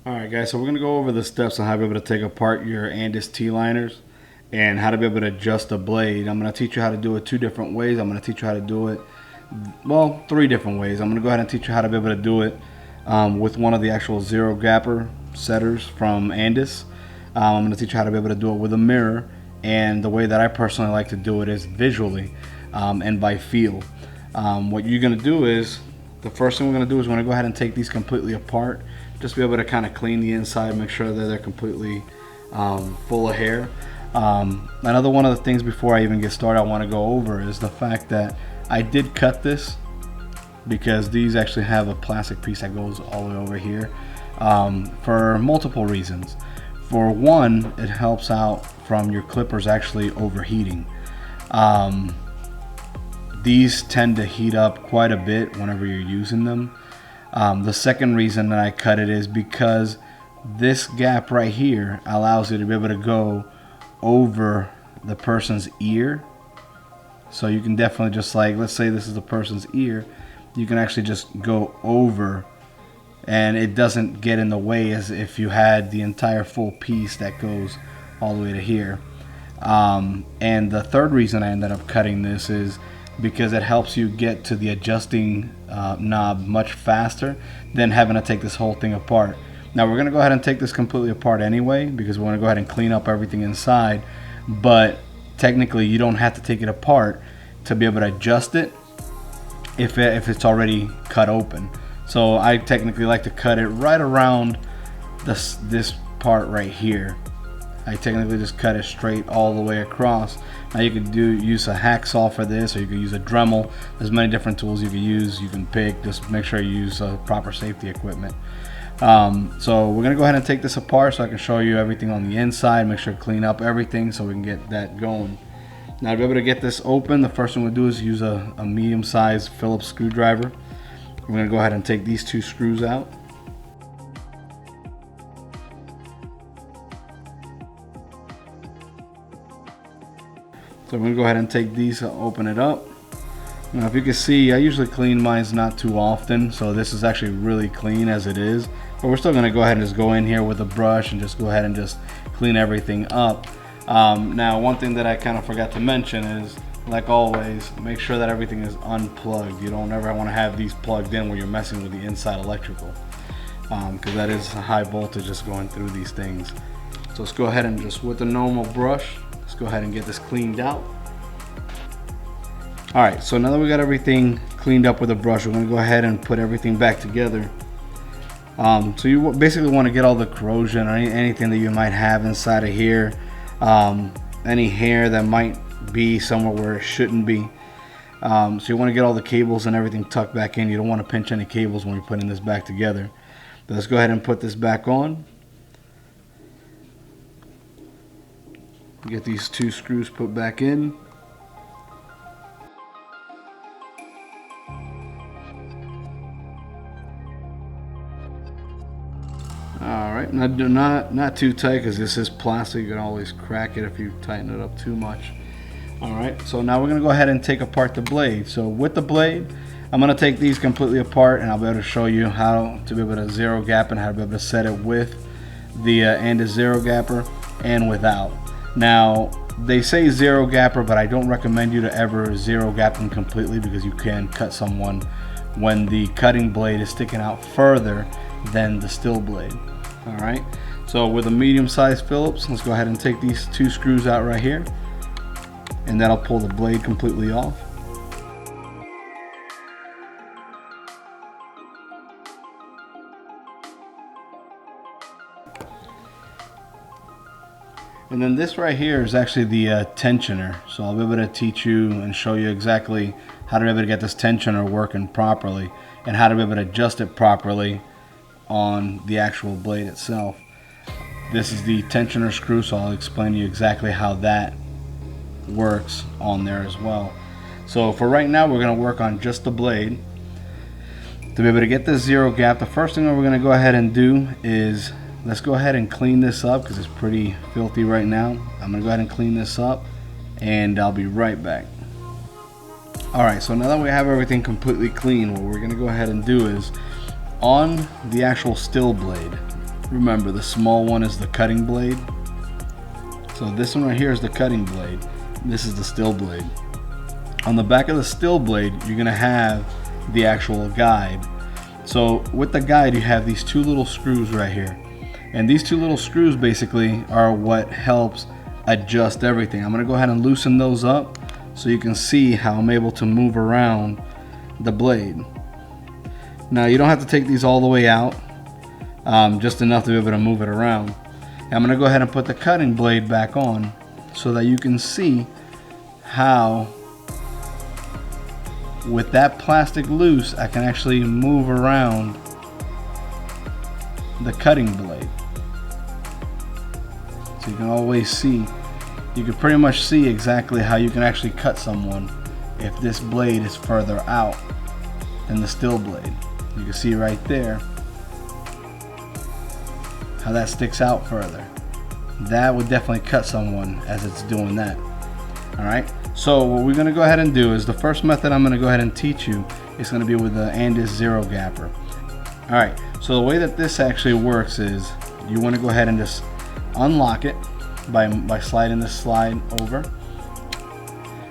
Alright guys, so we're going to go over the steps on how to be able to take apart your Andis T-liners and how to be able to adjust the blade. I'm going to teach you how to do it two different ways. I'm going to teach you how to do it, well, three different ways. I'm going to go ahead and teach you how to be able to do it with one of the actual zero gapper setters from Andis. I'm going to teach you how to be able to do it with a mirror, and the way that I personally like to do it is visually and by feel. What you're going to do is, the first thing we're going to do is we're going to go ahead and take these completely apart, just be able to kind of clean the inside, make sure that they're completely full of hair. Another one of the things before I even get started I want to go over is the fact that I did cut this because these actually have a plastic piece that goes all the way over here for multiple reasons. For one, it helps out from your clippers actually overheating. These tend to heat up quite a bit whenever you're using them. The second reason that I cut it is because this gap right here allows you to be able to go over the person's ear. So you can definitely just, like, let's say this is the person's ear, you can actually just go over and it doesn't get in the way as if you had the entire full piece that goes all the way to here. And the third reason I ended up cutting this is because it helps you get to the adjusting knob much faster than having to take this whole thing apart. Now we're going to go ahead and take this completely apart anyway, because we're going to go ahead and clean up everything inside, but technically you don't have to take it apart to be able to adjust it if it's already cut open. So I technically like to cut it right around this part right here. I technically just cut it straight all the way across. Now you could use a hacksaw for this, or you could use a Dremel. There's many different tools you can use. You can pick. Just make sure you use proper safety equipment. So we're gonna go ahead and take this apart so I can show you everything on the inside. Make sure to clean up everything so we can get that going. Now to be able to get this open, the first thing we'll do is use a medium-sized Phillips screwdriver. We're gonna go ahead and take these two screws out. So we're gonna go ahead and take these, open it up. Now if you can see, I usually clean mine not too often, so this is actually really clean as it is. But we're still gonna go ahead and just go in here with a brush and just go ahead and just clean everything up. Now one thing that I kind of forgot to mention is, like always, make sure that everything is unplugged. You don't ever want to have these plugged in where you're messing with the inside electrical, because that is high voltage just going through these things. So let's go ahead and just, with the normal brush, let's go ahead and get this cleaned out. Alright, so now that we got everything cleaned up with a brush, we're going to go ahead and put everything back together. So you basically want to get all the corrosion or anything that you might have inside of here, any hair that might be somewhere where it shouldn't be. So you want to get all the cables and everything tucked back in. You don't want to pinch any cables when you're putting this back together. But let's go ahead and put this back on. Get these two screws put back in. Alright, not too tight, because this is plastic. You can always crack it if you tighten it up too much. Alright, so now we're going to go ahead and take apart the blade. So with the blade, I'm going to take these completely apart, and I'll be able to show you how to be able to zero gap and how to be able to set it with the Andis zero gapper and without. Now they say zero gapper, but I don't recommend you to ever zero gap them completely, because you can cut someone when the cutting blade is sticking out further than the still blade. Alright, so with a medium-sized Phillips, let's go ahead and take these two screws out right here, and that'll pull the blade completely off. And then this right here is actually the tensioner. So I'll be able to teach you and show you exactly how to be able to get this tensioner working properly and how to be able to adjust it properly on the actual blade itself. This is the tensioner screw, so I'll explain to you exactly how that works on there as well. So for right now, we're going to work on just the blade. To be able to get this zero gap, the first thing that we're going to go ahead and do is, let's go ahead and clean this up, because it's pretty filthy right now. I'm going to go ahead and clean this up, and I'll be right back. Alright, so now that we have everything completely clean, what we're going to go ahead and do is, on the actual still blade, Remember, the small one is the cutting blade. So this one right here is the cutting blade. This is the still blade. On the back of the still blade, you're gonna have the actual guide. So with the guide, you have these two little screws right here. And these two little screws basically are what helps adjust everything. I'm gonna go ahead and loosen those up so you can see how I'm able to move around the blade. Now you don't have to take these all the way out, just enough to be able to move it around. And I'm gonna go ahead and put the cutting blade back on so that you can see how with that plastic loose I can actually move around the cutting blade. So you can always see, you can pretty much see exactly how you can actually cut someone if this blade is further out than the still blade. You can see right there how that sticks out further. That would definitely cut someone as it's doing that. Alright, so what we're going to go ahead and do is the first method I'm going to go ahead and teach you is going to be with the Andis Zero Gapper. Alright, so the way that this actually works is you want to go ahead and just unlock it by sliding this slide over,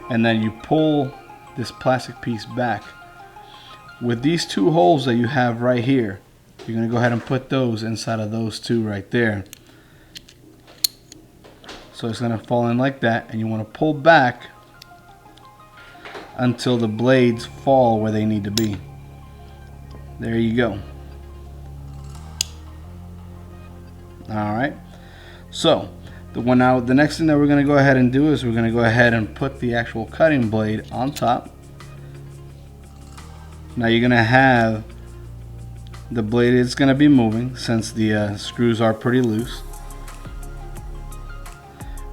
and then you pull this plastic piece back. With these two holes that you have right here, you're going to go ahead and put those inside of those two right there. So it's going to fall in like that, and you want to pull back until the blades fall where they need to be. There you go. Alright, so the next thing that we're going to go ahead and do is we're going to go ahead and put the actual cutting blade on top. Now you're going to have the blade is going to be moving since the screws are pretty loose.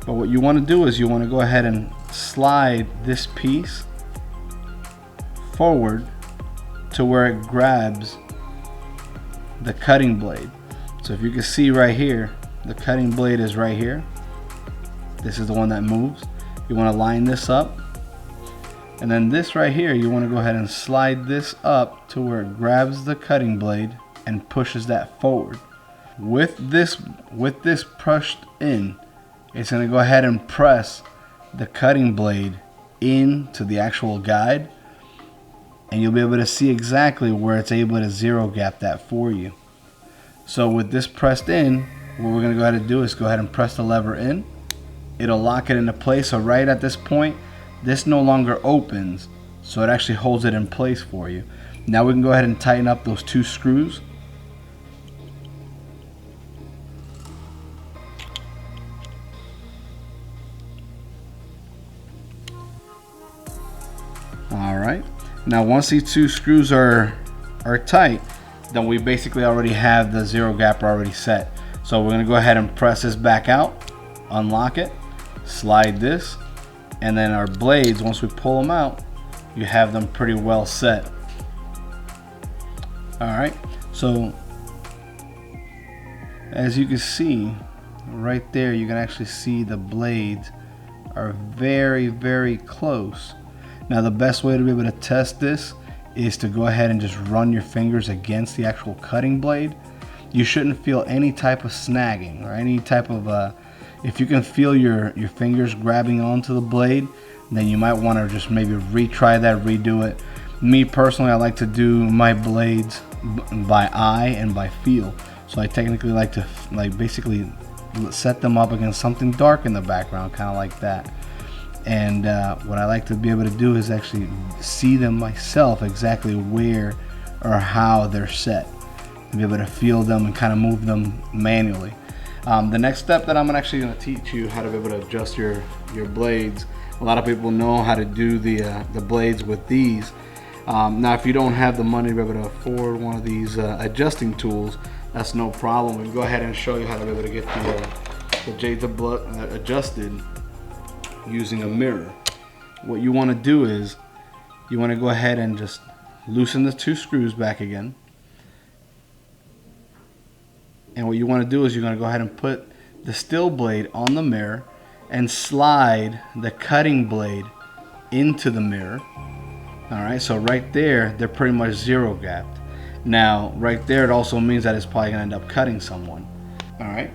But what you want to do is you want to go ahead and slide this piece forward to where it grabs the cutting blade. So if you can see right here, the cutting blade is right here. This is the one that moves. You want to line this up. And then this right here, you want to go ahead and slide this up to where it grabs the cutting blade and pushes that forward. With this pushed in, it's going to go ahead and press the cutting blade into the actual guide, and you'll be able to see exactly where it's able to zero gap that for you. So with this pressed in, what we're going to go ahead and do is go ahead and press the lever in. It'll lock it into place. So right at this point, this no longer opens, so it actually holds it in place for you. Now we can go ahead and tighten up those two screws. Alright, now once these two screws are tight, then we basically already have the zero gapper already set. So we're going to go ahead and press this back out, unlock it, slide this, and then our blades, once we pull them out, you have them pretty well set. Alright, so as you can see right there, you can actually see the blades are very, very close. Now the best way to be able to test this is to go ahead and just run your fingers against the actual cutting blade. You shouldn't feel any type of snagging or any type of if you can feel your fingers grabbing onto the blade, then you might want to just maybe retry that, redo it. Me personally, I like to do my blades by eye and by feel. So I technically like to basically set them up against something dark in the background, kind of like that. And what I like to be able to do is actually see them myself exactly where or how they're set, and be able to feel them and kind of move them manually. The next step that I'm actually going to teach you how to be able to adjust your blades. A lot of people know how to do the blades with these. Now if you don't have the money to be able to afford one of these adjusting tools, that's no problem. We can go ahead and show you how to be able to get the blades adjusted using a mirror. What you want to do is you want to go ahead and just loosen the two screws back again. And what you want to do is you're going to go ahead and put the still blade on the mirror and slide the cutting blade into the mirror. Alright, so right there, they're pretty much zero gapped. Now, right there, it also means that it's probably going to end up cutting someone. All right,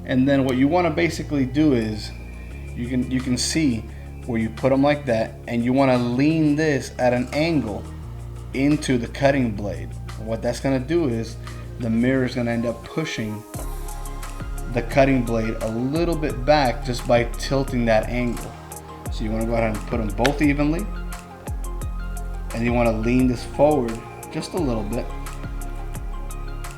and then what you want to basically do is you can see where you put them like that, and you want to lean this at an angle into the cutting blade. What that's going to do is the mirror is going to end up pushing the cutting blade a little bit back just by tilting that angle. So you want to go ahead and put them both evenly, and you want to lean this forward just a little bit,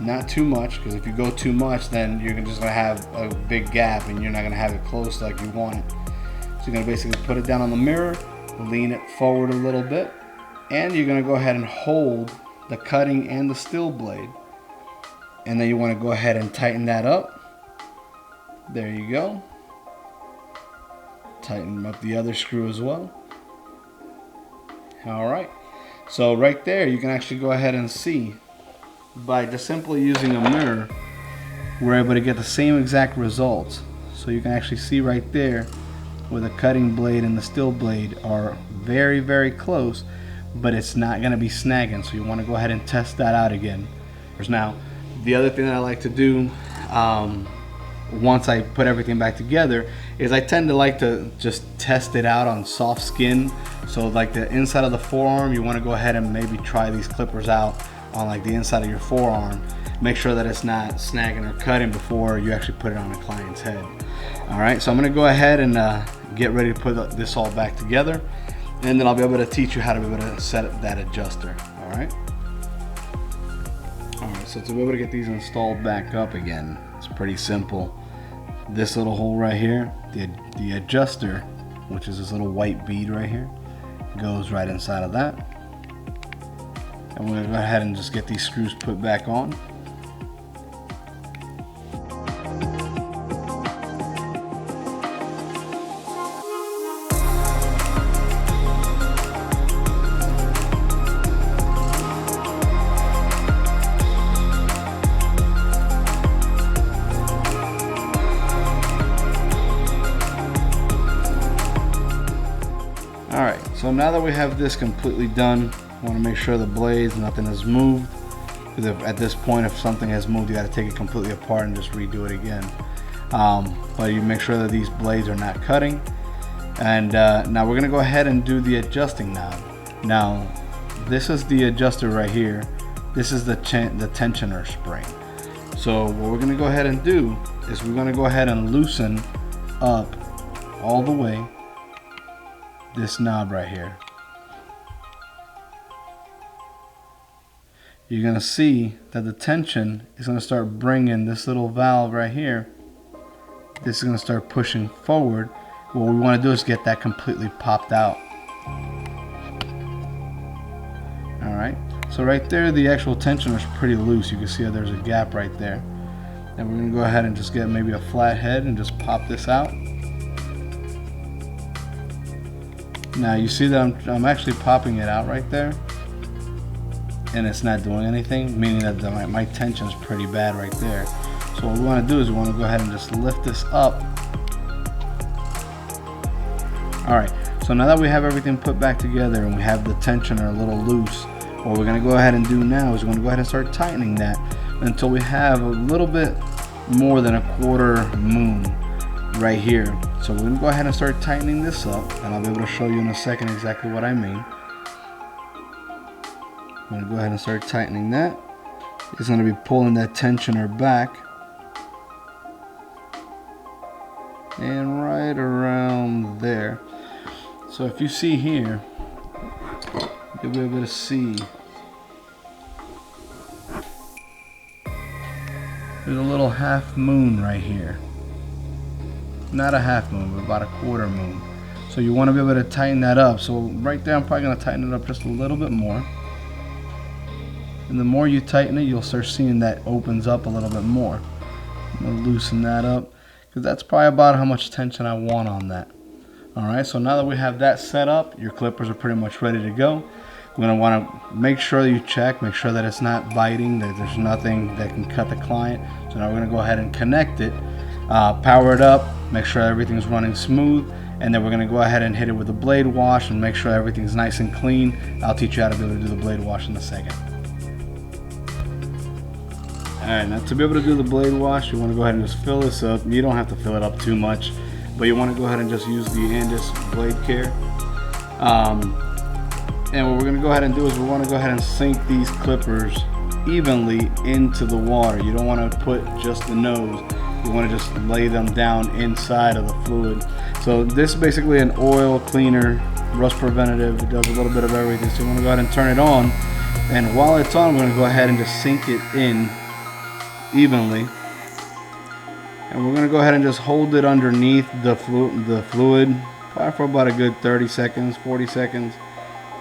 not too much, because if you go too much then you're just going to have a big gap and you're not going to have it close like you want it. So you're going to basically put it down on the mirror, lean it forward a little bit, and you're going to go ahead and hold the cutting and the steel blade, and then you want to go ahead and tighten that up. There you go. Tighten up the other screw as well. Alright, so right there you can actually go ahead and see, by just simply using a mirror, we're able to get the same exact results. So you can actually see right there where the cutting blade and the steel blade are very, very close, but it's not going to be snagging. So you want to go ahead and test that out again. Now, the other thing that I like to do once I put everything back together is I tend to like to just test it out on soft skin. So like the inside of the forearm, you want to go ahead and maybe try these clippers out on like the inside of your forearm. Make sure that it's not snagging or cutting before you actually put it on a client's head. Alright, so I'm going to go ahead and get ready to put this all back together, and then I'll be able to teach you how to be able to set that adjuster. Alright, so to be able to get these installed back up again, it's pretty simple. This little hole right here, the adjuster, which is this little white bead right here, goes right inside of that. And we're going to go ahead and just get these screws put back on. Alright, so now that we have this completely done, I want to make sure the blades, nothing has moved, because at this point if something has moved you got to take it completely apart and just redo it again. But you make sure that these blades are not cutting. And now we're going to go ahead and do the adjusting knob. Now this is the adjuster right here. This is the tensioner spring. So what we're going to go ahead and do is we're going to go ahead and loosen up all the way this knob right here. You're going to see that the tension is going to start bringing this little valve right here. This is going to start pushing forward. What we want to do is get that completely popped out. Alright, so right there the actual tensioner is pretty loose. You can see that there's a gap right there. And we're going to go ahead and just get maybe a flat head and just pop this out. Now you see that I'm actually popping it out right there, and it's not doing anything, meaning that my tension is pretty bad right there. So what we want to do is we want to go ahead and just lift this up. Alright, so now that we have everything put back together and we have the tensioner a little loose, what we're going to go ahead and do now is we're going to go ahead and start tightening that until we have a little bit more than a quarter moon right here. So we're going to go ahead and start tightening this up, and I'll be able to show you in a second exactly what I mean. I'm going to go ahead and start tightening that. It's going to be pulling that tensioner back and right around there. So if you see here, you'll be able to see there's a little half moon right here. Not a half moon, but about a quarter moon. So you want to be able to tighten that up. So right there I'm probably going to tighten it up just a little bit more. And the more you tighten it, you'll start seeing that opens up a little bit more. I'm going to loosen that up, because that's probably about how much tension I want on that. Alright, so now that we have that set up, your clippers are pretty much ready to go. We're going to want to make sure that you check, make sure that it's not biting, that there's nothing that can cut the client. So now we're going to go ahead and connect it, power it up, make sure everything's running smooth, and then we're going to go ahead and hit it with a blade wash and make sure everything's nice and clean. I'll teach you how to be able to do the blade wash in a second. Alright, now to be able to do the blade wash, you want to go ahead and just fill this up. You don't have to fill it up too much, but you want to go ahead and just use the Andis blade care. And what we're going to go ahead and do is we want to go ahead and sink these clippers evenly into the water. You don't want to put just the nose. You want to just lay them down inside of the fluid. So this is basically an oil cleaner, rust preventative. It does a little bit of everything. So you want to go ahead and turn it on. And while it's on, we're going to go ahead and just sink it in evenly. And we're going to go ahead and just hold it underneath the fluid probably for about a good 30 seconds, 40 seconds.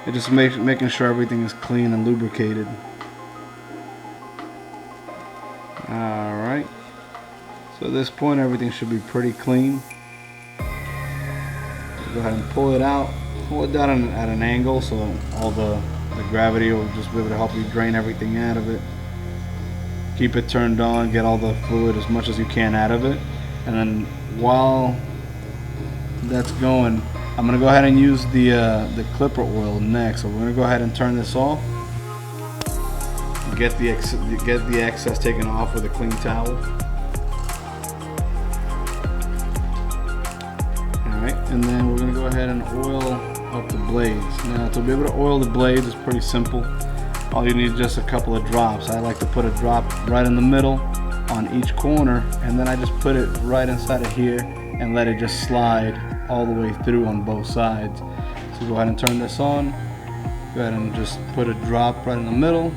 It just making sure everything is clean and lubricated. Alright. So at this point everything should be pretty clean. Go ahead and pull it out. Pull it down at an angle so all the gravity will just be able to help you drain everything out of it. Keep it turned on, get all the fluid as much as you can out of it. And then while that's going, I'm going to go ahead and use the clipper oil next. So we're going to go ahead and turn this off. Get the excess taken off with a clean towel. Alright, and then we're going to go ahead and oil up the blades. Now to be able to oil the blades is pretty simple. All you need is just a couple of drops. I like to put a drop right in the middle on each corner, and then I just put it right inside of here and let it just slide all the way through on both sides. So go ahead and turn this on. Go ahead and just put a drop right in the middle.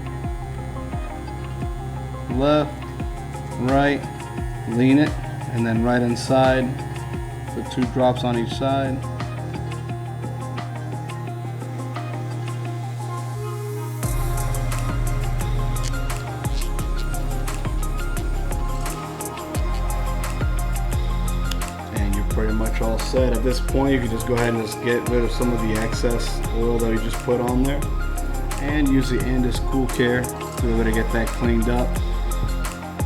Left, right, lean it, and then right inside. Put 2 drops on each side. Pretty much all set. At this point you can just go ahead and just get rid of some of the excess oil that you just put on there and use the Andis Cool Care to be able to get that cleaned up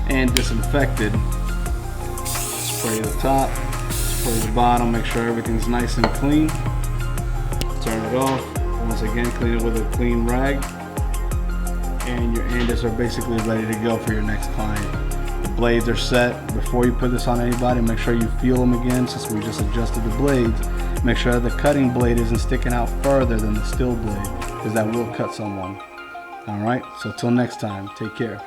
and disinfected. Spray the top, spray the bottom, make sure everything's nice and clean. Turn it off. Once again, clean it with a clean rag, and your Andis are basically ready to go for your next client. Blades are set. Before you put this on anybody, make sure you feel them again, since we just adjusted the blades. Make sure the cutting blade isn't sticking out further than the steel blade, because that will cut someone. Alright, so till next time, take care.